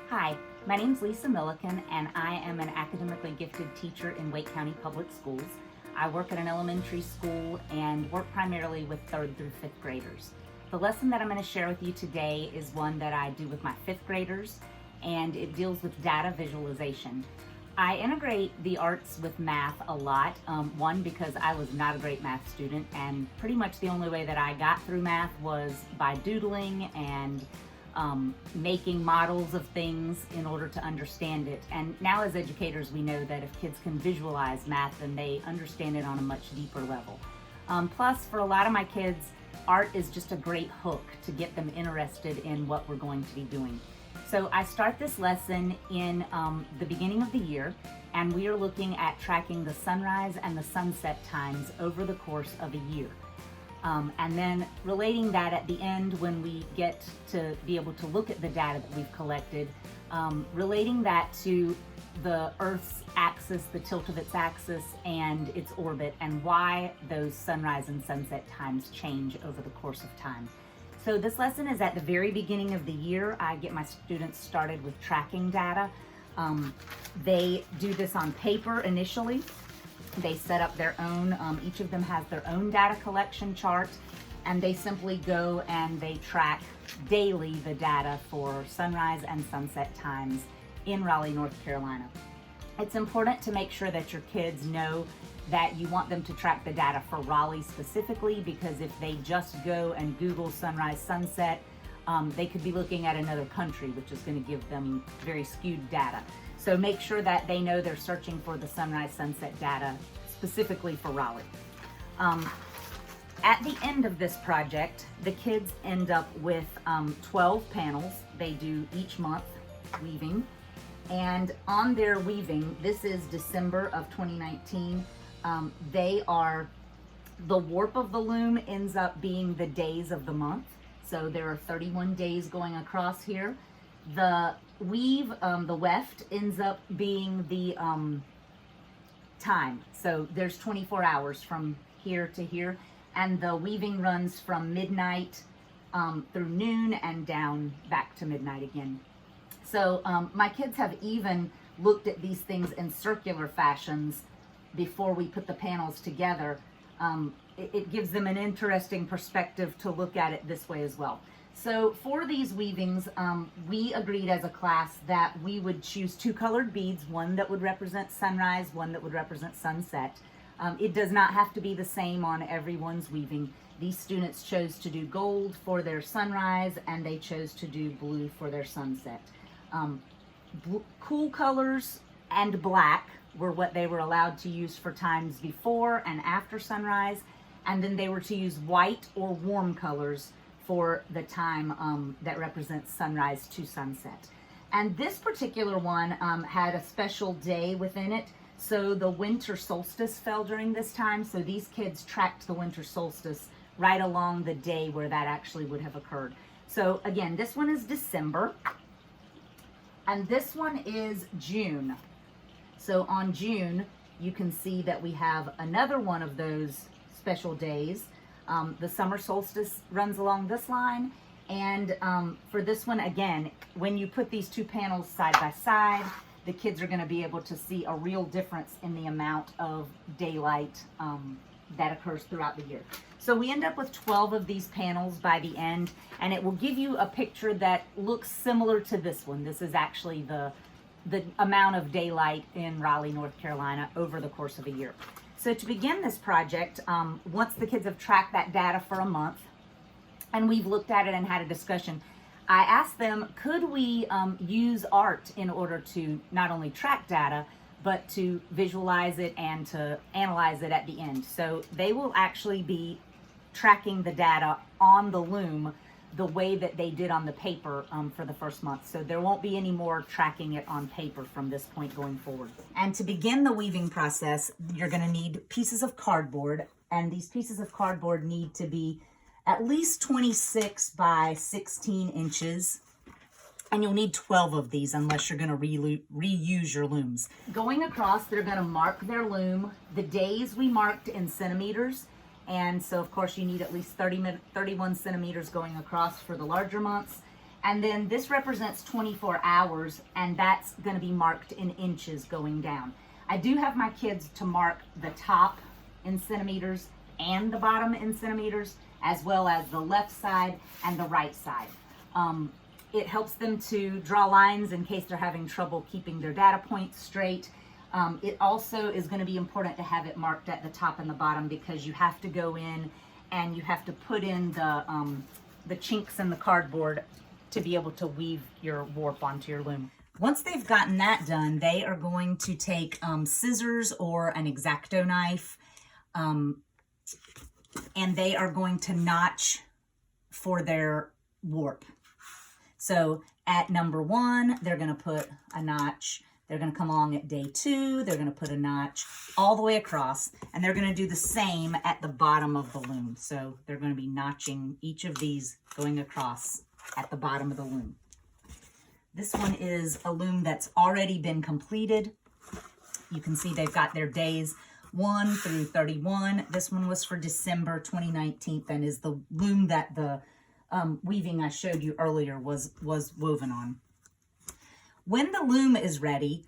Hi, my name is Lisa Miliken, and I am an academically gifted teacher in Wake County Public Schools. I work at an elementary school and work primarily with 3rd through 5th graders. The lesson that I'm going to share with you today is one that I do with my 5th graders, and it deals with data visualization. I integrate the arts with math a lot, one because I was not a great math student, and pretty much the only way that I got through math was by doodling and making models of things in order to understand it. And now as educators, we know that if kids can visualize math, then they understand it on a much deeper level. Plus, for a lot of my kids, art is just a great hook to get them interested in what we're going to be doing. So I start this lesson in the beginning of the year, and we are looking at tracking the sunrise and the sunset times over the course of a year. And then relating that at the end when we get to be able to look at the data that we've collected, relating that to the Earth's axis, the tilt of its axis, and its orbit, and why those sunrise and sunset times change over the course of time. So this lesson is at the very beginning of the year. I get my students started with tracking data. They do this on paper initially. They set up their own, each of them has their own data collection chart, and they simply go and they track daily the data for sunrise and sunset times in Raleigh, North Carolina. It's important to make sure that your kids know that you want them to track the data for Raleigh specifically, because if they just go and Google sunrise, sunset, they could be looking at another country, which is going to give them very skewed data. So make sure that they know they're searching for the sunrise, sunset data specifically for Raleigh. At the end of this project, the kids end up with 12 panels. They do each month weaving. And on their weaving, this is December of 2019, the warp of the loom ends up being the days of the month. So there are 31 days going across here. The weave, the weft, ends up being the time. So there's 24 hours from here to here, and the weaving runs from midnight through noon and down back to midnight again. So my kids have even looked at these things in circular fashions before we put the panels together. It gives them an interesting perspective to look at it this way as well. So for these weavings, we agreed as a class that we would choose 2 colored beads, one that would represent sunrise, one that would represent sunset. It does not have to be the same on everyone's weaving. These students chose to do gold for their sunrise, and they chose to do blue for their sunset. Cool colors and black were what they were allowed to use for times before and after sunrise, and then they were to use white or warm colors for the time that represents sunrise to sunset. And this particular one had a special day within it. So the winter solstice fell during this time. So these kids tracked the winter solstice right along the day where that actually would have occurred. So again, this one is December, and this one is June. So on June, you can see that we have another one of those special days. The summer solstice runs along this line, and for this one, again, when you put these 2 panels side by side, the kids are going to be able to see a real difference in the amount of daylight that occurs throughout the year. So we end up with 12 of these panels by the end, and it will give you a picture that looks similar to this one. This is actually the amount of daylight in Raleigh, North Carolina over the course of a year. So to begin this project, once the kids have tracked that data for a month, and we've looked at it and had a discussion, I asked them, could we use art in order to not only track data, but to visualize it and to analyze it at the end. So they will actually be tracking the data on the loom the way that they did on the paper for the first month. So there won't be any more tracking it on paper from this point going forward. And to begin the weaving process, you're going to need pieces of cardboard, and these pieces of cardboard need to be at least 26 by 16 inches. And you'll need 12 of these unless you're going to reuse your looms. Going across, they're going to mark their loom. The days we marked in centimeters, and so of course you need at least 31 centimeters going across for the larger months, And then this represents 24 hours, and that's going to be marked in inches going down. I do have my kids to mark the top in centimeters and the bottom in centimeters, as well as the left side and the right side. It helps them to draw lines in case they're having trouble keeping their data points straight. It also is going to be important to have it marked at the top and the bottom, because you have to go in and you have to put in the chinks in the cardboard to be able to weave your warp onto your loom. Once they've gotten that done, they are going to take scissors or an X-Acto knife, and they are going to notch for their warp. So at number 1, they're going to put a notch. They're going to come along at day 2. They're going to put a notch all the way across, and they're going to do the same at the bottom of the loom. So they're going to be notching each of these going across at the bottom of the loom. This one is a loom that's already been completed. You can see they've got their days 1 through 31. This one was for December 2019 and is the loom that the weaving I showed you earlier was woven on. When the loom is ready,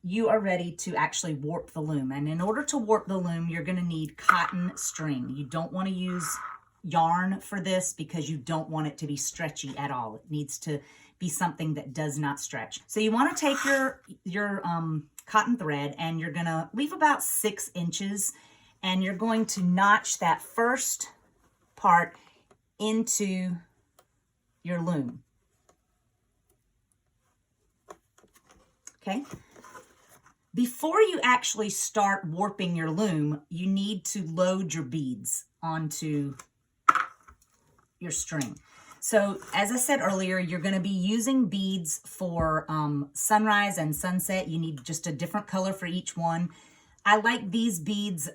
you are ready to actually warp the loom. And in order to warp the loom, you're going to need cotton string. You don't want to use yarn for this because you don't want it to be stretchy at all. It needs to be something that does not stretch. So you want to take your cotton thread, and you're going to leave about 6 inches, and you're going to notch that first part into your loom. Okay. Before you actually start warping your loom, you need to load your beads onto your string. So as I said earlier, you're going to be using beads for sunrise and sunset. You need just a different color for each one. I like these beads,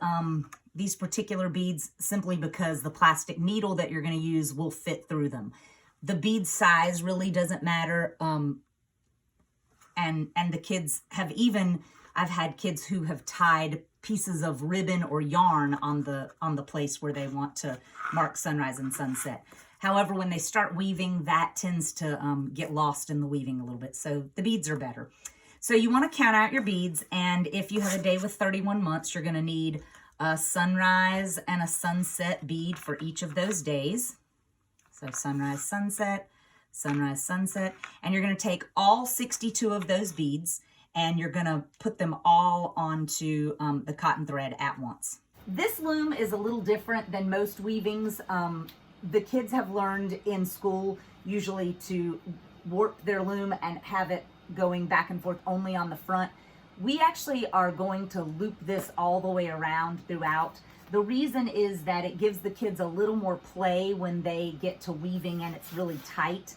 these particular beads, simply because the plastic needle that you're going to use will fit through them. The bead size really doesn't matter. And the kids have I've had kids who have tied pieces of ribbon or yarn on the place where they want to mark sunrise and sunset. However, when they start weaving, that tends to get lost in the weaving a little bit. So the beads are better. So you want to count out your beads. And if you have a day with 31 months, you're going to need a sunrise and a sunset bead for each of those days. So sunrise, sunset, sunrise, sunset. And you're going to take all 62 of those beads, and you're going to put them all onto the cotton thread at once. This loom is a little different than most weavings. The kids have learned in school usually to warp their loom and have it going back and forth only on the front. We actually are going to loop this all the way around throughout. The reason is that it gives the kids a little more play when they get to weaving and it's really tight.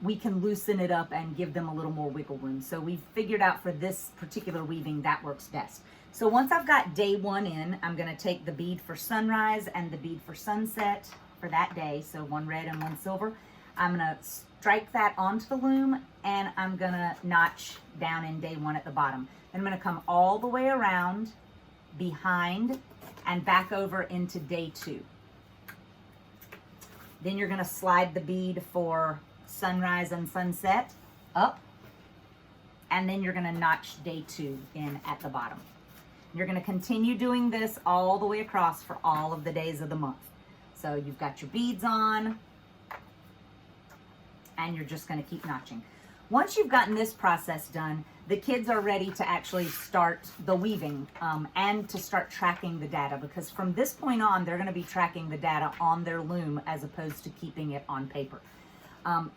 We can loosen it up and give them a little more wiggle room. So we've figured out for this particular weaving that works best. So once I've got day 1 in, I'm going to take the bead for sunrise and the bead for sunset for that day. So one red and one silver. I'm going to strike that onto the loom, and I'm going to notch down in day 1 at the bottom. Then I'm going to come all the way around behind and back over into day 2. Then you're going to slide the bead for sunrise and sunset up, and then you're going to notch day 2 in at the bottom. You're going to continue doing this all the way across for all of the days of the month. So you've got your beads on, and you're just going to keep notching. Once you've gotten this process done, the kids are ready to actually start the weaving and to start tracking the data, because from this point on, they're going to be tracking the data on their loom as opposed to keeping it on paper.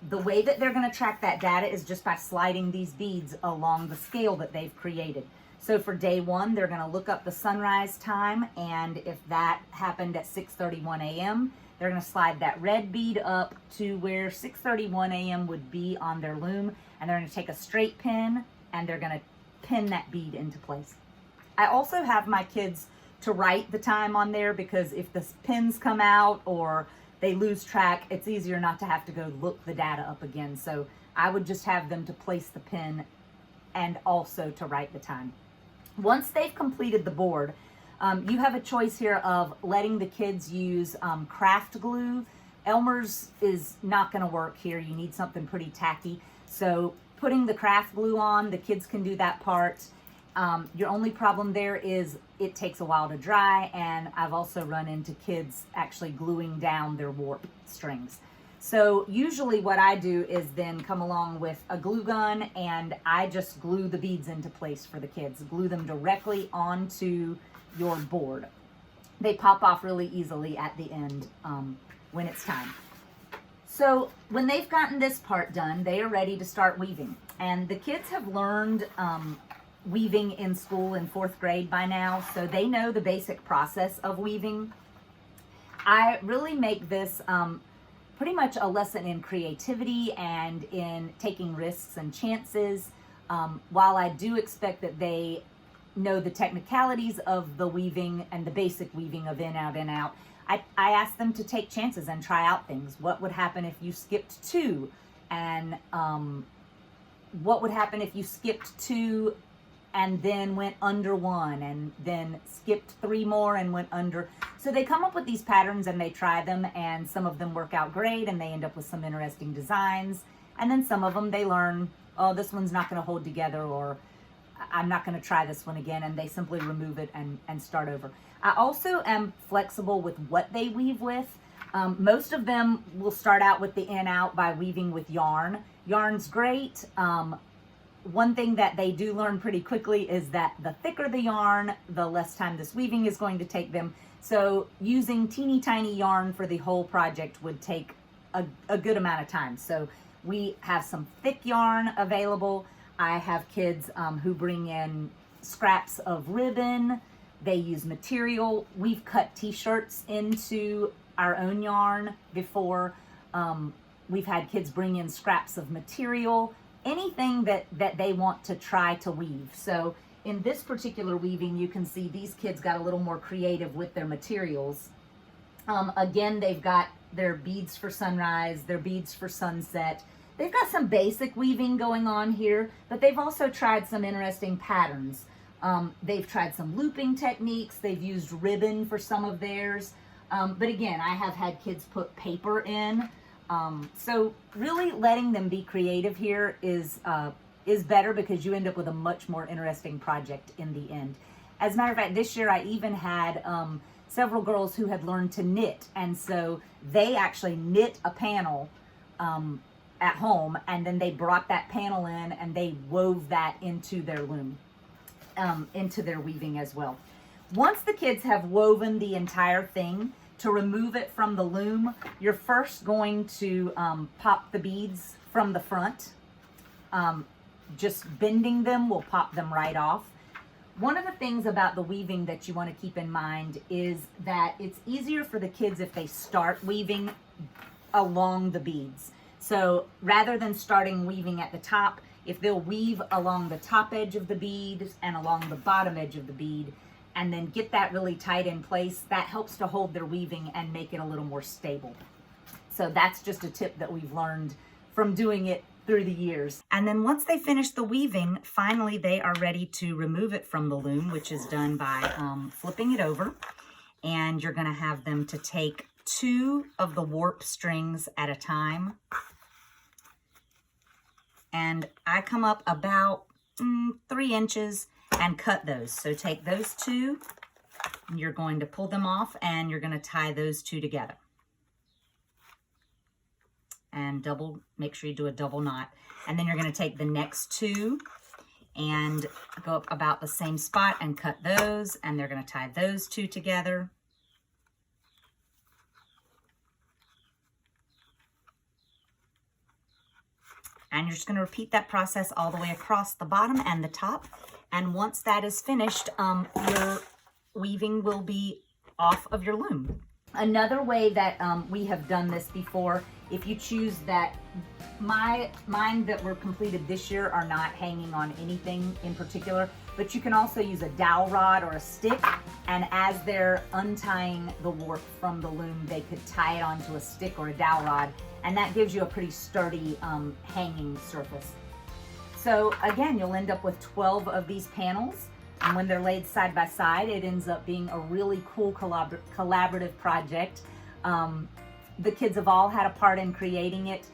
The way that they're going to track that data is just by sliding these beads along the scale that they've created. So for day 1, they're going to look up the sunrise time, and if that happened at 6:31 a.m., they're going to slide that red bead up to where 6:31 a.m. would be on their loom, and they're going to take a straight pin, and they're going to pin that bead into place. I also have my kids to write the time on there, because if the pins come out or they lose track, it's easier not to have to go look the data up again. So I would just have them to place the pin and also to write the time. Once they've completed the board, you have a choice here of letting the kids use craft glue, Elmer's is not going to work here. You need something pretty tacky. So putting the craft glue on, the kids can do that part. Your only problem there is it takes a while to dry, and I've also run into kids actually gluing down their warp strings. So usually what I do is then come along with a glue gun, and I just glue the beads into place for the kids. Glue them directly onto your board. They pop off really easily at the end when it's time. So when they've gotten this part done, they are ready to start weaving. And the kids have learned weaving in school in 4th grade by now, so they know the basic process of weaving. I really make this pretty much a lesson in creativity and in taking risks and chances. While I do expect that they know the technicalities of the weaving and the basic weaving of in, out, I ask them to take chances and try out things. What would happen if you skipped 2? And what would happen if you skipped 2 and then went under 1 and then skipped 3 more and went under? So they come up with these patterns and they try them, and some of them work out great and they end up with some interesting designs. And then some of them they learn, oh, this one's not going to hold together, or I'm not going to try this one again, and they simply remove it and start over. I also am flexible with what they weave with. Most of them will start out with the in out by weaving with yarn. Yarn's great. One thing that they do learn pretty quickly is that the thicker the yarn, the less time this weaving is going to take them. So using teeny tiny yarn for the whole project would take a good amount of time. So we have some thick yarn available. I have kids who bring in scraps of ribbon. They use material. We've cut t-shirts into our own yarn before. We've had kids bring in scraps of material, anything that they want to try to weave. So in this particular weaving, you can see these kids got a little more creative with their materials. Again, they've got their beads for sunrise, their beads for sunset. They've got some basic weaving going on here, but they've also tried some interesting patterns. They've tried some looping techniques. They've used ribbon for some of theirs. But again, I have had kids put paper in. So really letting them be creative here is better, because you end up with a much more interesting project in the end. As a matter of fact, this year I even had several girls who had learned to knit, and so they actually knit a panel at home, and then they brought that panel in and they wove that into their loom, into their weaving as well. Once the kids have woven the entire thing, to remove it from the loom, you're first going to pop the beads from the front. Just bending them will pop them right off. One of the things about the weaving that you want to keep in mind is that it's easier for the kids if they start weaving along the beads. So rather than starting weaving at the top, if they'll weave along the top edge of the bead and along the bottom edge of the bead, and then get that really tight in place, that helps to hold their weaving and make it a little more stable. So that's just a tip that we've learned from doing it through the years. And then once they finish the weaving, finally they are ready to remove it from the loom, which is done by flipping it over. And you're gonna have them to take 2 of the warp strings at a time. And I come up about 3 inches and cut those. So take those 2, and you're going to pull them off, and you're going to tie those 2 together. And make sure you do a double knot. And then you're going to take the next 2 and go up about the same spot and cut those, and they're going to tie those 2 together. And you're just going to repeat that process all the way across the bottom and the top. And once that is finished, your weaving will be off of your loom. Another way that we have done this before, if you choose that, mine that were completed this year are not hanging on anything in particular, but you can also use a dowel rod or a stick, and as they're untying the warp from the loom, they could tie it onto a stick or a dowel rod, and that gives you a pretty sturdy hanging surface. So again, you'll end up with 12 of these panels, and when they're laid side by side, it ends up being a really cool collaborative project. The kids have all had a part in creating it.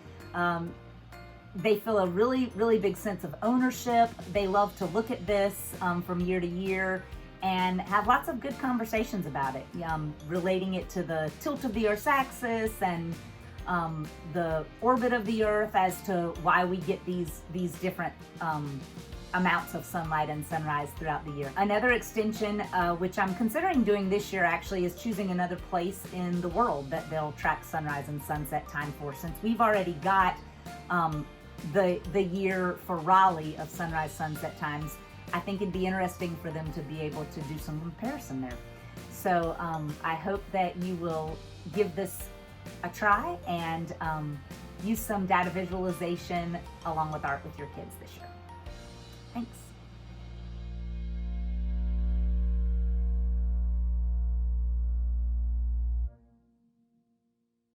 They feel a really, really big sense of ownership. They love to look at this from year to year and have lots of good conversations about it, relating it to the tilt of the Earth's axis and the orbit of the Earth as to why we get these different amounts of sunlight and sunrise throughout the year. Another extension, which I'm considering doing this year actually, is choosing another place in the world that they'll track sunrise and sunset time for. Since we've already got the year for Raleigh of sunrise sunset times, I think it'd be interesting for them to be able to do some comparison there. So I hope that you will give this a try and use some data visualization along with art with your kids this year. Thanks.